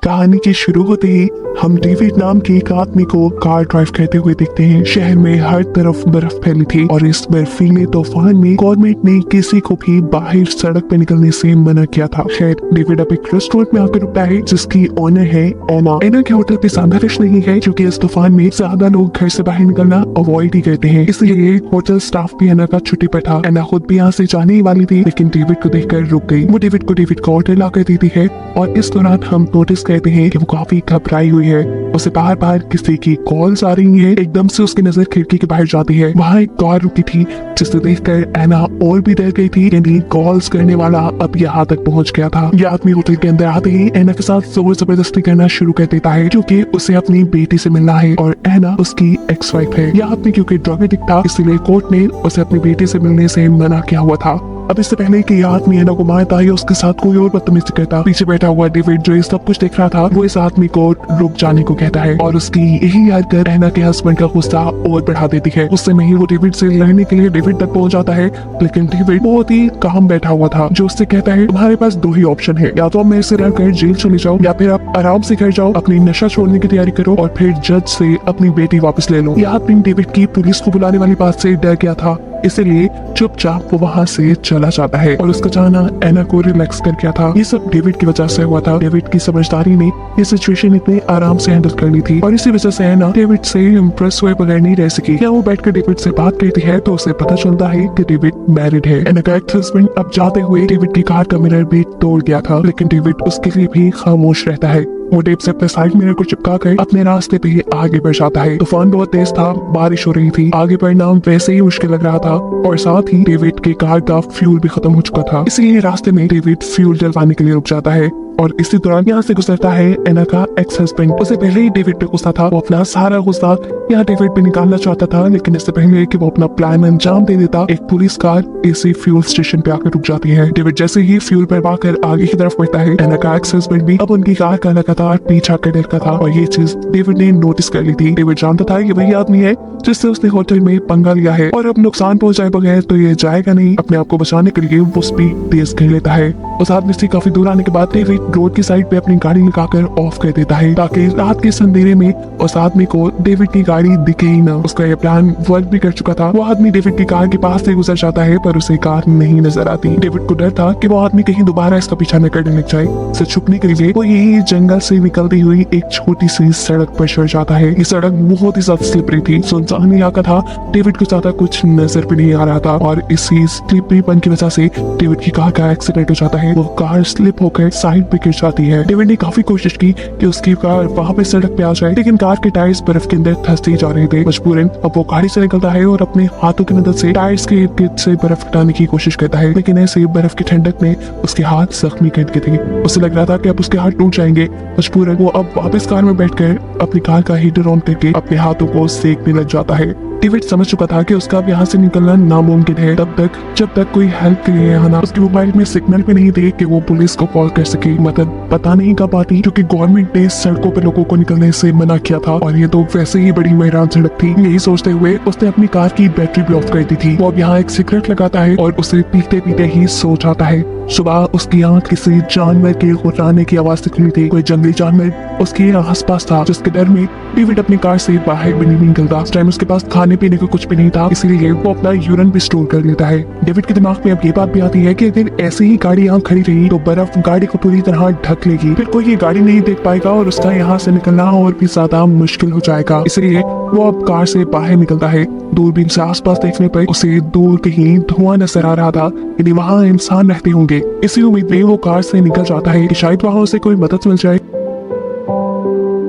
कहानी के शुरू होते ही हम डेविड नाम के एक आदमी को कार ड्राइव करते हुए देखते हैं। शहर में हर तरफ बर्फ फैली थी और इस बर्फीले तूफान में गवर्नमेंट ने किसी को भी बाहर सड़क पे निकलने से मना किया था। खैर डेविड अब एक रेस्टोरेंट में आकर रुकता है जिसकी ओनर है एना। एना के होटल पे ज्यादा रश नहीं है क्योंकि इस तूफान में ज्यादा लोग घर से बाहर निकलना अवॉइड ही करते हैं, इसलिए होटल स्टाफ भी एना का छुट्टी पर था। एना खुद भी यहाँ से जाने ही वाली थी लेकिन डेविड को देखकर रुक गई। वो डेविड को ऑर्डर ला कर देती है और इस दौरान हम नोटिस कहते हैं कि वो काफी घबराई हुई है। उसे बाहर बाहर किसी की कॉल्स आ रही है। एकदम से उसकी नजर खिड़की के बाहर जाती है। वहाँ एक कार रुकी थी जिसे देखकर एना और भी डर गई थी यानी कॉल्स करने वाला अब यहाँ तक पहुँच गया था। यह आदमी होटल के अंदर आते ही एना के साथ जोर जबरदस्ती करना शुरू कर देता है क्योंकि उसे अपनी बेटी से मिलना है और एना उसकी एक्स वाइफ है। यह आदमी क्योंकि ड्रग एडिक्ट था इसलिए कोर्ट ने उसे अपनी बेटी से मिलने से मना किया हुआ था। अब इससे पहले कि यह आदमी एना को मारता है उसके साथ कोई और बदतमीजी करता, पीछे बैठा हुआ डेविड जो ये सब कुछ देख रहा था वो इस आदमी को रुक जाने को कहता है और उसकी यही हरकत एना के हस्बैंड का गुस्सा और बढ़ा देती है। उससे में ही वो डेविड से लड़ने के लिए डेविड तक पहुंच जाता है लेकिन डेविड बहुत ही काम बैठा हुआ था जो उससे कहता है तुम्हारे पास दो ही ऑप्शन है, या तो आप मेरे से लड़कर जेल चले जाओ या फिर आप आराम से घर जाओ, अपनी नशा छोड़ने की तैयारी करो और फिर जज से अपनी बेटी वापस ले लो। यह आदमी डेविड की पुलिस को बुलाने वाली बात से डर गया था इसलिए चुपचाप वो वहाँ से चला जाता है और उसका जाना एना को रिलैक्स कर गया था। ये सब डेविड की वजह से हुआ था। डेविड की समझदारी ने ये सिचुएशन इतने आराम से हैंडल कर ली थी और इसी वजह से एना डेविड से इम्प्रेस हुए बगैर नहीं रह सकी। क्या वो बैठकर डेविड से बात करती है तो उसे पता चलता है कि डेविड मैरिड है। एना का एक्स हस्बैंड अब जाते हुए डेविड की कार का मिरर भी तोड़ गया था लेकिन डेविड उसके लिए भी खामोश रहता है। वो टेप से अपने साइड मिरर को चिपका कर अपने रास्ते पे आगे बढ़ जाता है। तूफान बहुत तेज था, बारिश हो रही थी, आगे बढ़ना वैसे ही मुश्किल लग रहा था और साथ ही डेविड के कार का फ्यूल भी खत्म हो चुका था, इसलिए रास्ते में डेविड फ्यूल डलवाने के लिए रुक जाता है और इसी दौरान यहाँ से गुजरता है एना का एक्स हस्बैंड। उसे पहले ही डेविड पे गुस्सा था, वो अपना सारा गुस्सा यहाँ डेविड पे निकालना चाहता था लेकिन इससे पहले कि वो अपना प्लान अंजाम दे देता एक पुलिस कार इसी फ्यूल स्टेशन पे आकर रुक जाती है। डेविड जैसे ही फ्यूल भरवा कर आगे की तरफ बढ़ता है एना का एक्स हस्बैंड भी अब उनकी कार का लगातार पीछा कर देखता था और ये चीज डेविड ने नोटिस कर ली थी। डेविड जानता था कि वही आदमी है जिससे उसने होटल में पंगा लिया है और अब नुकसान पहुंचाए बगैर तो ये जाएगा नहीं। अपने आप को बचाने के लिए वो स्पीड तेज कर लेता है। उस आदमी से काफी दूर आने के बाद डेविड रोड की साइड पे अपनी गाड़ी लगाकर ऑफ कर देता है ताकि रात के अंधेरे में उस आदमी को डेविड की गाड़ी दिखे ही ना। उसका ये प्लान वर्क भी कर चुका था। वो आदमी डेविड की कार के पास से गुजर जाता है पर उसे कार नहीं नजर आती। डेविड को डर था कि वो आदमी कहीं दोबारा इसका पीछा न करने लग जाए। इसे छुपने के लिए वो यही जंगल से निकलती हुई एक छोटी सी सड़क पर चढ़ जाता है। ये सड़क बहुत ही ज्यादा स्लिपरी थी, सुनसान इलाका था, डेविड को ज्यादा कुछ नजर भी नहीं आ रहा था और इसी स्लिपरीपन की वजह से डेविड की कार का एक्सीडेंट हो जाता है। वो कार स्लिप होकर साइड पे गिर जाती है। डेविड ने काफी कोशिश की कि उसकी कार वहाँ पे सड़क पे आ जाए लेकिन कार के टायर्स बर्फ के अंदर फंसते ही जा रहे थे। मजबूरन अब वो गाड़ी से निकलता है और अपने हाथों की मदद से टायर्स के इर्द गिर्द से बर्फ हटाने की कोशिश करता है लेकिन ऐसे बर्फ की ठंडक में उसके हाथ जख्मी कर के थे। उसे लग रहा था कि अब उसके हाथ टूट जाएंगे। मजबूरन वो अब वापस कार में बैठकर अपनी कार का हीटर ऑन करके अपने हाथों को सेकने लग जाता है। डेविड समझ चुका था कि उसका अब यहाँ से निकलना नामुमकिन है तब तक जब तक कोई हेल्प के लिए आना। उसके मोबाइल में सिग्नल भी नहीं थे कि वो पुलिस को कॉल कर सके। मदद पता नहीं कब आती क्योंकि गवर्नमेंट ने सड़कों पे लोगों को निकलने से मना किया था और ये तो वैसे ही बड़ी मैदान सड़क थी। यही सोचते हुए उसने अपनी कार की बैटरी भी ऑफ कर दी थी। वो अब यहाँ एक सिगरेट लगाता है और उसे पीते पीते ही सो जाता है। सुबह उसकी आँख किसी जानवर के गुर्राने की आवाज से खुली थी। कोई जंगली जानवर उसके आसपास था जिसके डर में डेविड अपनी कार से बाहर भी नहीं निकलता। उस टाइम उसके पास खाने पीने को कुछ भी नहीं था इसलिए वो अपना यूरिन भी स्टोर कर लेता है। डेविड के दिमाग में अब ये बात भी आती है कि अगर ऐसे ही गाड़ी यहाँ खड़ी रही तो बर्फ गाड़ी को पूरी तरह ढक लेगी, फिर कोई ये गाड़ी नहीं देख पाएगा और उसका यहाँ से निकलना और भी ज्यादा मुश्किल हो जाएगा। इसलिए वो अब कार से बाहर निकलता है। दूरबीन से आसपास देखने पर उसे दूर कहीं धुआं नजर आ रहा था यदि वहाँ इंसान रहते होंगे। इसी उम्मीद में वो कार से निकल जाता है कि शायद वहाँ उसे कोई मदद मिल जाए।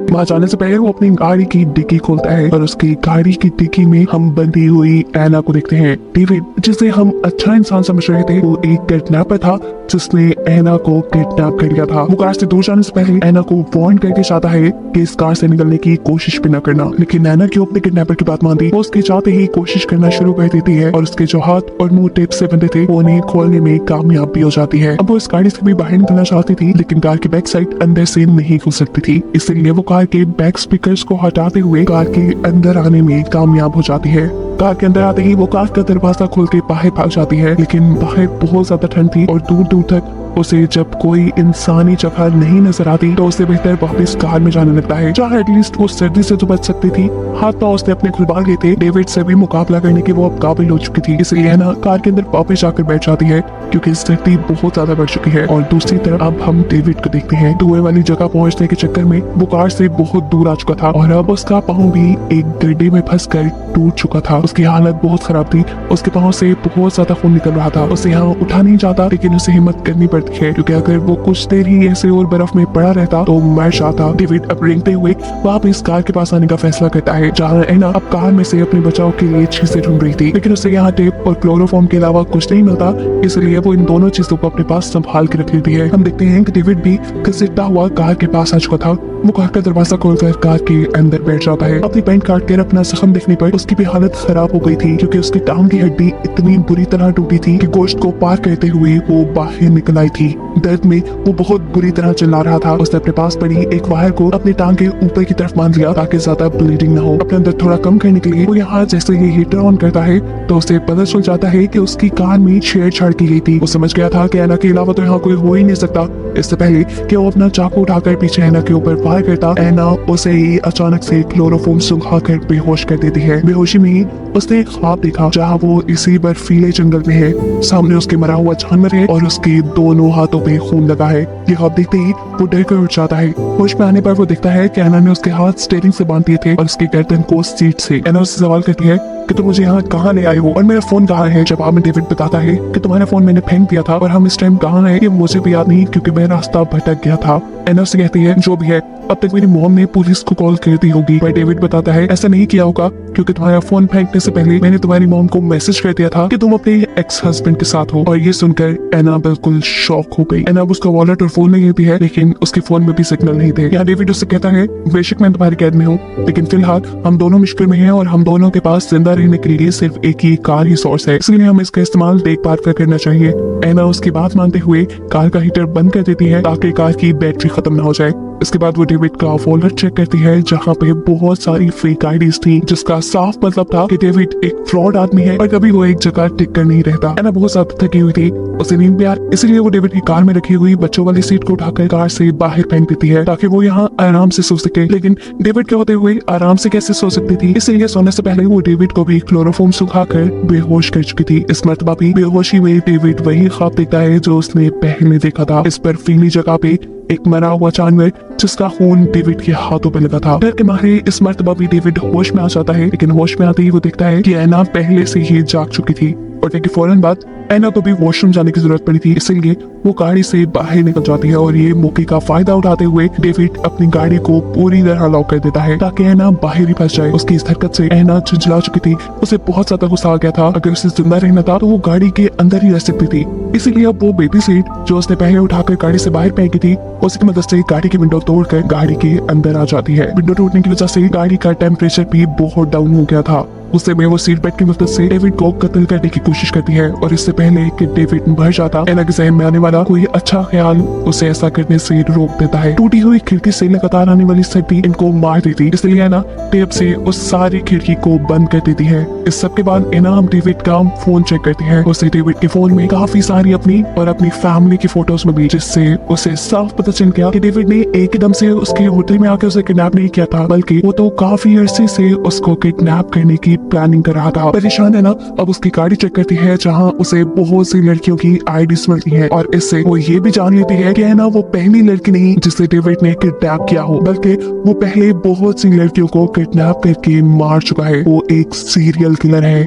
वहाँ जाने से पहले वो अपनी गाड़ी की डिक्की खोलता है और उसकी गाड़ी की डिक्की में हम बंधी हुई एना को देखते हैं। डेविड जिसे हम अच्छा इंसान समझ रहे थे वो एक किडनैपर था जिसने एना को किडनैप कर लिया था। वो कार से दूर जाने से पहले एना को वार्न करके चाहता है कि इस कार से निकलने की कोशिश भी न करना लेकिन एना क्यों अपने किडनैपर की बात मानती। वो उसके चाहते ही कोशिश करना शुरू कर देती है और उसके जो हाथ और मुंह टेप से बंधे थे वो उन्हें खोलने में कामयाब भी हो जाती है। अब वो इस गाड़ी से भी बाहर निकलना चाहती थी लेकिन कार की बैक साइड अंदर से नहीं खुल सकती थी, इसलिए वो कार के बैक स्पीकर्स को हटाते हुए कार के अंदर आने में कामयाब हो जाती है। कार के अंदर आते ही वो कार का दरवाजा खोल के बाहर भाग जाती है लेकिन बाहर बहुत ज्यादा ठंड थी और दूर दूर तक उसे जब कोई इंसानी जगह नहीं नजर आती तो उससे बेहतर वापस कार में जाने लगता है, जहाँ एटलीस्ट वो सर्दी से तो बच सकती थी। हाथ पांव उसने अपने खुलवा लिए थे, डेविड से भी मुकाबला करने की वो अब काबिल हो चुकी थी, इसलिए है ना कार के अंदर वापस जाकर बैठ जाती है क्योंकि सर्दी बहुत ज्यादा बढ़ चुकी है। और दूसरी तरफ अब हम डेविड को देखते हैं, धुएं वाली जगह पहुंचने के चक्कर में वो कार से बहुत दूर आ चुका था और अब उसका पाँव भी एक गड्ढे में फंसकर टूट चुका था। उसकी हालत बहुत खराब थी, उसके पाँव से बहुत ज्यादा खून निकल रहा था। उसे यहाँ उठा नहीं जाता, लेकिन उसे हिम्मत करनी पड़ती है क्योंकि अगर वो कुछ देर ही ऐसे और बर्फ में पड़ा रहता तो मर जाता। डेविड अब रेंगते हुए वापस कार के पास आने का फैसला करता है, जहाँ एना अब कार में से अपने बचाव के लिए चीजें ढूंढ रही थी, लेकिन उसे यहाँ टेप और क्लोरोफॉर्म के अलावा कुछ नहीं मिलता, इसलिए वो इन दोनों चीजों को अपने पास संभाल के रख लेती है। हम देखते हैं कि डेविड भी घसीटता हुआ कार के पास आ चुका था। वो कार का दरवाजा खोलकर कार के अंदर बैठ जाता है। अपनी पैंट काट कर अपना जख्म देखने पर उसकी भी हालत खराब हो गई थी क्योंकि उसकी टांग की हड्डी इतनी बुरी तरह टूटी थी कि गोश्त को पार करते हुए वो बाहर निकल आई थी। दर्द में वो बहुत बुरी तरह चिल्ला रहा था। उसने अपने पास पड़ी एक वायर को अपनी टांग के ऊपर की तरफ बांध लिया ताकि ज्यादा ब्लीडिंग न हो। अपने अंदर थोड़ा कम करने के लिए वो यहाँ जैसे ये हीटर ऑन करता है तो उसे पता चल जाता है कि उसकी कार में छेड़छाड़ की गई थी। वो समझ गया था कि एना के अलावा तो यहाँ कोई हो ही नहीं सकता। इससे पहले कि वो अपना चाकू उठाकर पीछे एना के ऊपर फायर करता, एना उसे ही अचानक से क्लोरोफॉर्म सुंघाकर बेहोश कर देती है। बेहोशी में ही उसने एक ख्वाब देखा जहाँ वो इसी बर्फीले जंगल में है, सामने उसके मरा हुआ जानवर है और उसके दोनों हाथों पे खून लगा है। ये ख्वाब देखते ही वो डर कर उठ जाता है। होश में आने पर वो देखता है कि एना ने उसके हाथ स्टीयरिंग से बांध दिए थे और उसकी गर्दन को सीट से। एना उससे सवाल करती है कि तुम मुझे यहाँ कहाँ ले आए हो और मेरा फोन कहाँ है। जवाब में डेविड बताता है कि तुम्हारा फोन मैंने फेंक दिया था और हम इस टाइम कहाँ हैं ये मुझे भी याद नहीं क्योंकि मैं रास्ता भटक गया था। एना उससे कहती है जो भी है अब तक मेरी मॉम ने पुलिस को कॉल कर दी होगी। पर डेविड बताता है ऐसा नहीं किया होगा क्योंकि तुम्हारा फोन फेंकने से पहले मैंने तुम्हारी मॉम को मैसेज कर दिया था कि तुम अपने एक्स हस्बैंड के साथ हो। और ये सुनकर एना बिल्कुल शॉक हो गई। एना उसका वॉलेट और फोन नहीं लेती है, लेकिन उसके फोन में भी सिग्नल नहीं थे। यहाँ डेविड उससे कहता है बेशक मैं तुम्हारी कैद में हूँ, लेकिन फिलहाल हम दोनों मुश्किल में हैं और हम दोनों के पास जिंदा रहने के लिए सिर्फ एक ही कार ही सोर्स है, इसलिए हमें इसका इस्तेमाल देखभाल कर करना चाहिए। एना उसकी बात मानते हुए कार का हीटर बंद कर देती है ताकि कार की बैटरी खत्म न हो जाए। इसके बाद वो डेविड का वॉलेट चेक करती है जहाँ पे बहुत सारी फेक आईडीज थी, जिसका साफ मतलब था कि डेविड एक फ्रॉड आदमी है और कभी वो एक जगह टिक कर नहीं रहता। एना बहुत ज्यादा थकी हुई थी, उसे नींद भी आ रही, इसलिए वो डेविड की कार में रखी हुई बच्चों वाली सीट को उठाकर कार से बाहर फेंक देती है ताकि वो यहाँ आराम से सो सके। लेकिन डेविड के होते हुए आराम से कैसे सो सकती थी, इसलिए सोने से पहले वो डेविड को भी क्लोरोफॉर्म सुखाकर बेहोश कर चुकी थी। इस मर्तबा भी बेहोशी में डेविड वही ख्वाब देखता है जो उसने पहले देखा था। इस बर्फीली जगह पे एक मरा हुआ जानवर जिसका खून डेविड के हाथों पे लगा था। डर के मारे इस मर्तबा भी डेविड होश में आ जाता है, लेकिन होश में आते ही वो देखता है कि एना पहले से ही जाग चुकी थी और देखिए फौरन बाद एना को भी वॉशरूम जाने की जरूरत पड़ी थी, इसलिए वो गाड़ी से बाहर निकल जाती है और ये मौके का फायदा उठाते हुए डेविड अपनी गाड़ी को पूरी तरह लॉक कर देता है ताकि एना बाहर ही फंस जाए। उसकी इस हरकत से एना झुंझला चुकी थी, उसे बहुत ज्यादा गुस्सा आ गया था। अगर उसे जिंदा रहना था तो वो गाड़ी के अंदर ही रह सकती थी, इसीलिए अब वो बेबी सीट जो उसने पहले उठाकर गाड़ी से बाहर फेंकी थी उसकी मदद से गाड़ी की विंडो तोड़कर गाड़ी के अंदर आ जाती है। विंडो टूटने की वजह से गाड़ी का टेम्परेचर भी बहुत डाउन हो गया था। उससे में वो सीट बेल्ट की मदद से डेविड को कत्ल करने की कोशिश करती है और इससे पहले कि डेविड मर जाता, एना के ज़हन में आने वाला कोई अच्छा ख्याल उसे ऐसा करने से रोक देता है। टूटी हुई खिड़की से लगातार आने वाली सर्दी इनको मार देती, इसलिए एना टेप से उस सारी खिड़की को बंद कर देती है। इस सब के बाद एना हम डेविड का फोन चेक करती है। उसे डेविड के फोन में काफी सारी अपनी और अपनी फैमिली की फोटोज मिली, जिससे उसे साफ पता चल गया कि डेविड ने एकदम से उसके होटल में आकर उसे किडनैप नहीं किया था, बल्कि वो तो काफी अरसे से उसको किडनैप करने की प्लानिंग कर रहा था। परेशान है ना, अब उसकी गाड़ी चेक करती है जहाँ उसे बहुत सी लड़कियों की आईडीज मिलती है और इससे वो ये भी जान लेती है कि है ना वो पहली लड़की नहीं जिसे डेविड ने किडनैप किया हो, बल्कि वो पहले बहुत सी लड़कियों को किडनैप करके मार चुका है। वो एक सीरियल किलर है।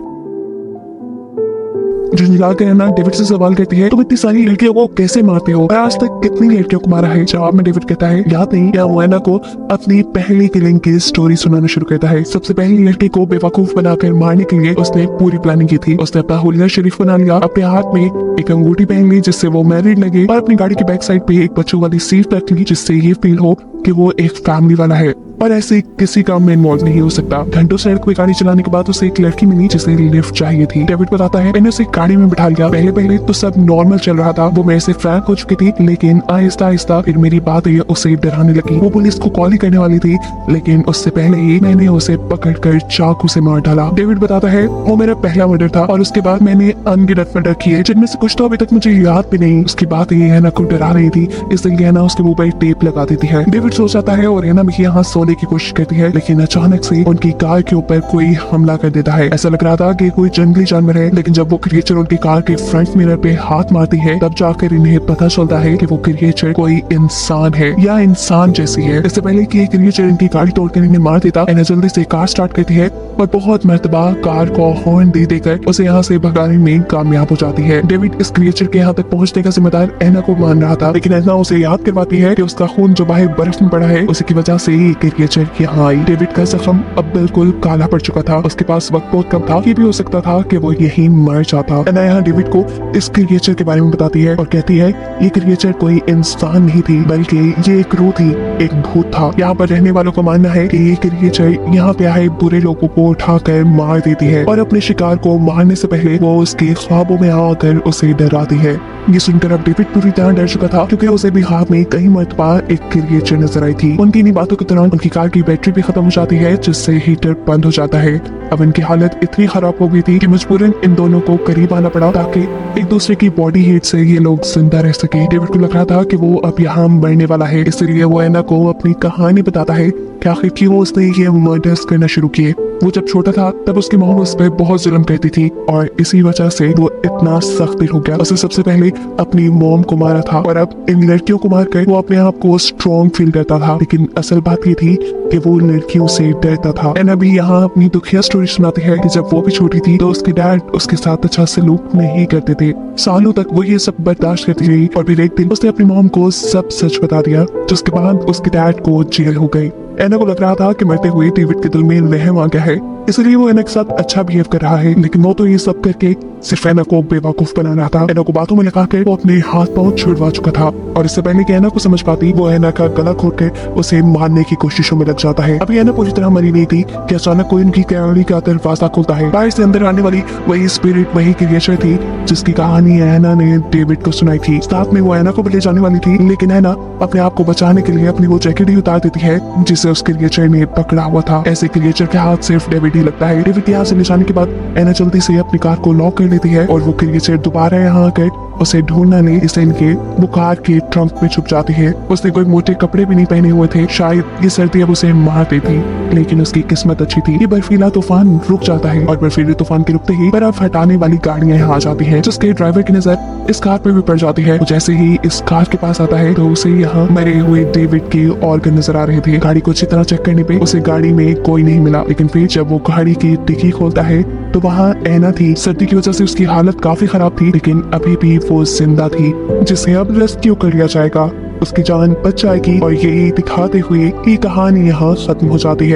झुंझला कर एना डेविड से सवाल करती है तुम इतनी सारी लड़कियों को कैसे मारते हो और आज तक कितनी लड़कियों को मारा है। जवाब में डेविड कहता है याद नहीं क्या। वो एना को अपनी पहली किलिंग की स्टोरी सुनाना शुरू करता है। सबसे पहली लड़की को बेवकूफ बनाकर मारने के लिए उसने पूरी प्लानिंग की थी। उसने अपना हुलिया शरीफ बना लिया, अपने हाथ में एक अंगूठी पहन ली जिससे वो मैरिड लगे और अपनी गाड़ी की बैक साइड पे एक बच्चों वाली सीट रख ली जिससे ये फील हो कि वो एक फैमिली वाला है। और ऐसे किसी काम में इन्वॉल्व नहीं हो सकता। घंटों सड़क पे गाड़ी चलाने के बाद उसे एक लड़की मिली जिसे लिफ्ट चाहिए थी। डेविड बताता है मैंने उसे गाड़ी में बिठा लिया। पहले पहले तो सब नॉर्मल चल रहा था, वो मेरे से फ्रैंक हो चुकी थी, लेकिन आहिस्ता आहिस्ता फिर मेरी बात उसे डराने लगी। वो पुलिस को कॉल ही करने वाली थी, लेकिन उससे पहले ही मैंने उसे पकड़कर चाकू से मार डाला। डेविड बताता है वो मेरा पहला मर्डर था और उसके बाद मैंने अनगिनत मर्डर किए, जिनमें से कुछ तो अभी तक मुझे याद भी नहीं। उसकी बात ये हैना को डरा रही थी, इसलिए हैना उसके मुंह पर टेप लगा देती है। डेविड सो जाता है और हैना भी यहाँ सोने की कोशिश करती है, लेकिन अचानक से उनकी कार के ऊपर कोई हमला कर देता है। ऐसा लग रहा था कि कोई जंगली जानवर है, लेकिन जब वो क्रिएचर उनकी कार के फ्रंट मिरर पे हाथ मारती है तब जाकर इन्हें पता चलता है कि वो क्रिएचर कोई इंसान है या इंसान जैसी है। इससे पहले कि क्रिएचर इनकी गाड़ी तोड़कर इन्हें मार देता, हैना जल्दी से कार स्टार्ट करती है और बहुत मर्तबा कार को हॉर्न दे देकर उसे यहाँ से भगाने में कामयाब हो जाती है। डेविड इस क्रिएचर के यहाँ तक पहुँचने का जिम्मेदार हैना को मान रहा था, लेकिन हैना उसे याद करवाती है कि उसका खून जो बाहर बर्फ में पड़ा है उसी की वजह से ही क्रिएचर यहाँ आई। डेविड का जख्म अब बिल्कुल काला पड़ चुका था, उसके पास वक्त बहुत कम था, ये भी हो सकता था कि वो यही मर जाता। हैना यहाँ डेविड को इस क्रिएचर के बारे में बताती है और कहती है ये क्रिएचर कोई इंसान नहीं थी, बल्कि ये एक रूह थी, एक भूत था। यहाँ पर रहने वालों का मानना है कि ये क्रिएचर यहाँ पे आए बुरे लोगों को उठाकर मार देती है और अपने शिकार को मारने से पहले वो उसके ख्वाबों में आकर उसे डराती है। ये सुनकर अब डेविड पूरी तरह डर चुका था, क्योंकि उसे भी ख्वाब में कई मर्तबा एक क्रिएचर नजर आई थी। उनकी इन्हीं बातों के दौरान उनकी कार की बैटरी भी खत्म हो जाती है, जिससे हीटर बंद हो जाता है। अब इनकी हालत इतनी खराब हो गई थी कि मजबूरन इन दोनों को करीब आना पड़ा ताकि एक दूसरे की बॉडी हीट से ये लोग जिंदा रह सके। डेविड को लग रहा था कि वो अब यहाँ मरने वाला है, इसलिए वो हैना को अपनी कहानी बताता है कि आखिर क्यों उसने ये मर्डर्स करना शुरू किए। वो जब छोटा था तब उसकी मॉम उस पर बहुत जुल्म करती थी और इसी वजह से वो इतना सख्त दिल हो गया। उसने सबसे पहले अपनी मॉम को मारा था और अब इन लड़कियों को मारकर वो अपने आप को स्ट्रॉन्ग फील करता था, लेकिन असल बात ये थी कि वो लड़कियों से डरता था। हैना भी यहाँ अपनी दुखिया स्टोरी सुनाती है कि जब वो भी छोटी थी तो उसके डैड उसके साथ अच्छा सलूक नहीं करते थे। सालों तक वो ये सब बर्दाश्त करती रही और फिर एक दिन उसने अपनी मॉम को सब सच बता दिया, जिसके बाद उसके डैड को जेल हो गई। हैना को लग रहा था कि मरते हुए डेविड के दिल में रहम आ गया है, इसलिए वो हैना के साथ अच्छा बिहेव कर रहा है, लेकिन वो तो ये सब करके सिर्फ हैना को बेवकूफ बना रहा था। हैना को बातों में लगाकर वो अपने हाथ पांव छुड़वा चुका था और इससे पहले कि हैना को समझ पाती वो हैना का गला घोटकर उसे मारने की कोशिशों में लग जाता है। अभी हैना पूरी तरह मरी नहीं थी कि अचानक कोई उनकी गाड़ी का दरवाजा खुलता है। बाहर से अंदर आने वाली वही स्पिरिट, वही क्रिएचर थी जिसकी कहानी हैना ने डेविड को सुनाई थी। साथ में वो हैना को भी ले जाने वाली थी, लेकिन हैना अपने आप को बचाने के लिए अपनी वो जैकेट ही उतार देती है जिसे उस क्रिएचर ने पकड़ा हुआ था। ऐसे क्रिएचर के हाथ सिर्फ डेविड ही लगता है। डेविड यहाँ से ले जाने के बाद हैना जल्दी से अपनी कार को लॉक कर लेती है और वो क्रिएचर दोबारा यहाँ आकर उसे ढूंढना नहीं, इसे इनके वो कार के ट्रंक में छुप जाती है। उसने कोई मोटे कपड़े भी नहीं पहने हुए थे, शायद ये सर्दी अब उसे मार देती, लेकिन उसकी किस्मत अच्छी थी। ये बर्फीला तूफान रुक जाता है और बर्फीले तूफान के रुकते ही बर्फ हटाने वाली गाड़ियां यहाँ आ जाती हैं, जिसके ड्राइवर की नजर इस कार पे भी पड़ जाती है। जैसे ही इस कार के पास आता है तो उसे यहाँ मरे हुए डेविड के ऑर्गन नजर आ रहे थे। गाड़ी को अच्छी तरह चेक करने पे उसे गाड़ी में कोई नहीं मिला, लेकिन फिर जब वो गाड़ी की डिक्की खोलता है तो वहाँ हैना थी। सर्दी की वजह से उसकी हालत काफी खराब थी, लेकिन अभी भी वो जिंदा थी, जिसे अब रेस्क्यू कर लिया जाएगा, उसकी जान बच जाएगी और यही दिखाते हुए ये कहानी यहाँ खत्म हो जाती है।